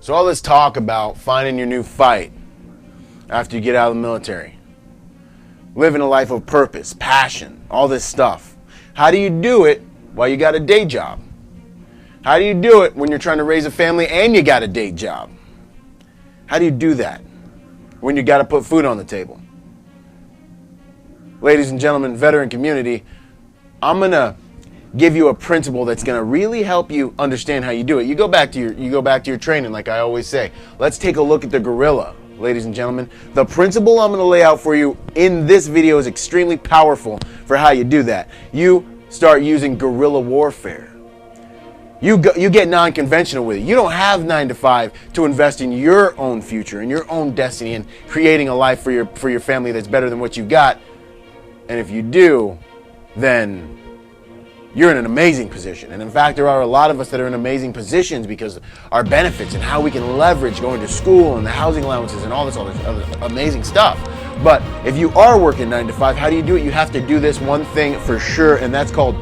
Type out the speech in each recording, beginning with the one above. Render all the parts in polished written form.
So all this talk about finding your new fight after you get out of the military, living a life of purpose, passion, all this stuff. How do you do it while you got a day job? How do you do it when you're trying to raise a family and you got a day job? How do you do that when you got to put food on the table? Ladies and gentlemen, veteran community, I'm going to give you a principle that's going to really help you understand how you do it. You go back to your training, like I always say. Let's take a look at the gorilla, ladies and gentlemen. The principle I'm going to lay out for you in this video is extremely powerful for how you do that. You start using guerrilla warfare. You get non-conventional with it. You don't have 9 to 5 to invest in your own future and your own destiny and creating a life for your family that's better than what you got. And if you do, then you're in an amazing position. And in fact, there are a lot of us that are in amazing positions because our benefits and how we can leverage going to school and the housing allowances and all this other amazing stuff. But if you are working 9 to 5, how do you do it? You have to do this one thing for sure, and that's called,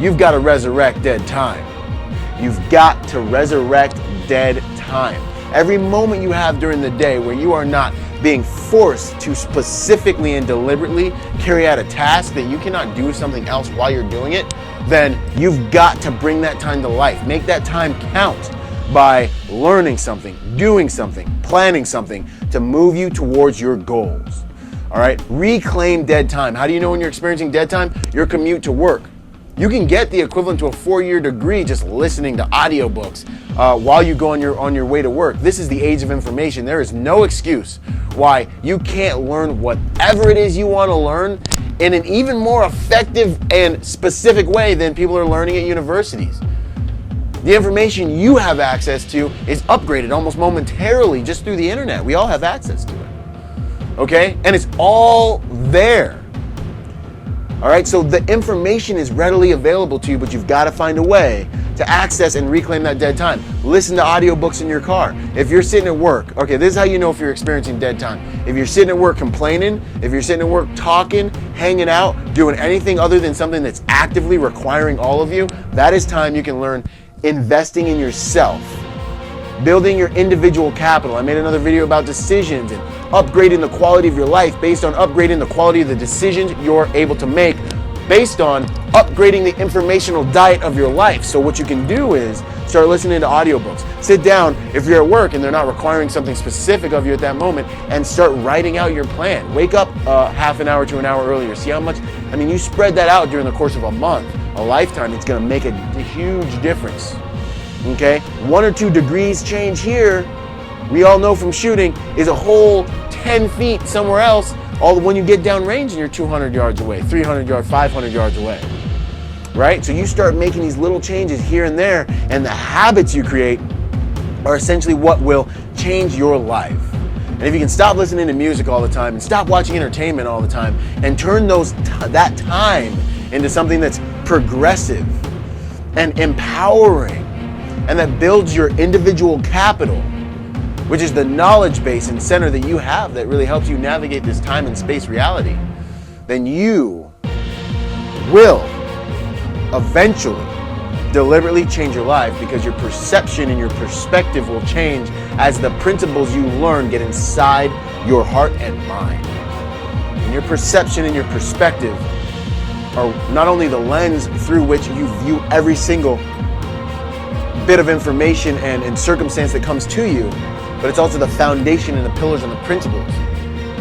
you've got to resurrect dead time. You've got to resurrect dead time. Every moment you have during the day where you are not being forced to specifically and deliberately carry out a task that you cannot do something else while you're doing it, then you've got to bring that time to life. Make that time count by learning something, doing something, planning something to move you towards your goals. All right? Reclaim dead time. How do you know when you're experiencing dead time? Your commute to work. You can get the equivalent to a 4-year degree just listening to audiobooks while you go on your way to work. This is the age of information. There is no excuse why you can't learn whatever it is you want to learn in an even more effective and specific way than people are learning at universities. The information you have access to is upgraded almost momentarily just through the internet. We all have access to it. Okay? And it's all there. All right, so the information is readily available to you, but you've got to find a way to access and reclaim that dead time. Listen to audiobooks in your car. If you're sitting at work, okay, this is how you know if you're experiencing dead time. If you're sitting at work complaining, if you're sitting at work talking, hanging out, doing anything other than something that's actively requiring all of you, that is time you can learn investing in yourself, building your individual capital. I made another video about decisions and upgrading the quality of your life based on upgrading the quality of the decisions you're able to make based on upgrading the informational diet of your life. So what you can do is start listening to audiobooks. Sit down if you're at work and they're not requiring something specific of you at that moment, and start writing out your plan. Wake up half an hour to an hour earlier. See how much, you spread that out during the course of a month, a lifetime. It's going to make a huge difference. Okay? 1 or 2 degrees change here, we all know from shooting, is a whole 10 feet somewhere else, all when you get down range and you're 200 yards away, 300 yards, 500 yards away. Right? So you start making these little changes here and there, and the habits you create are essentially what will change your life. And if you can stop listening to music all the time and stop watching entertainment all the time and turn that time into something that's progressive and empowering and that builds your individual capital, which is the knowledge base and center that you have that really helps you navigate this time and space reality, then you will eventually deliberately change your life, because your perception and your perspective will change as the principles you learn get inside your heart and mind. And your perception and your perspective are not only the lens through which you view every single bit of information and circumstance that comes to you, but it's also the foundation and the pillars and the principles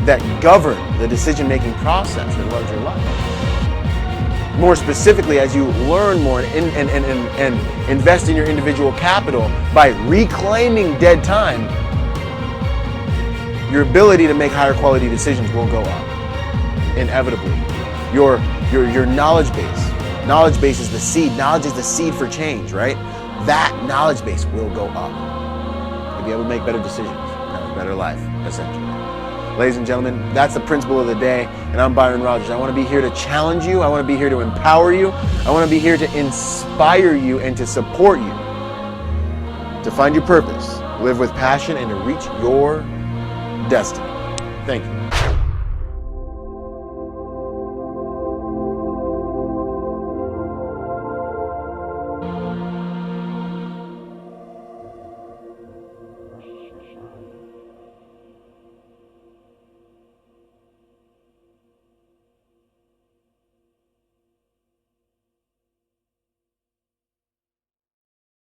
that govern the decision-making process that runs your life. More specifically, as you learn more and invest in your individual capital by reclaiming dead time, your ability to make higher quality decisions will go up, inevitably. Your knowledge base is the seed. Knowledge is the seed for change, right? That knowledge base will go up. You'll be able to make better decisions, have a better life, essentially. Ladies and gentlemen, that's the principle of the day, and I'm Byron Rogers. I want to be here to challenge you. I want to be here to empower you. I want to be here to inspire you and to support you to find your purpose, live with passion, and to reach your destiny. Thank you.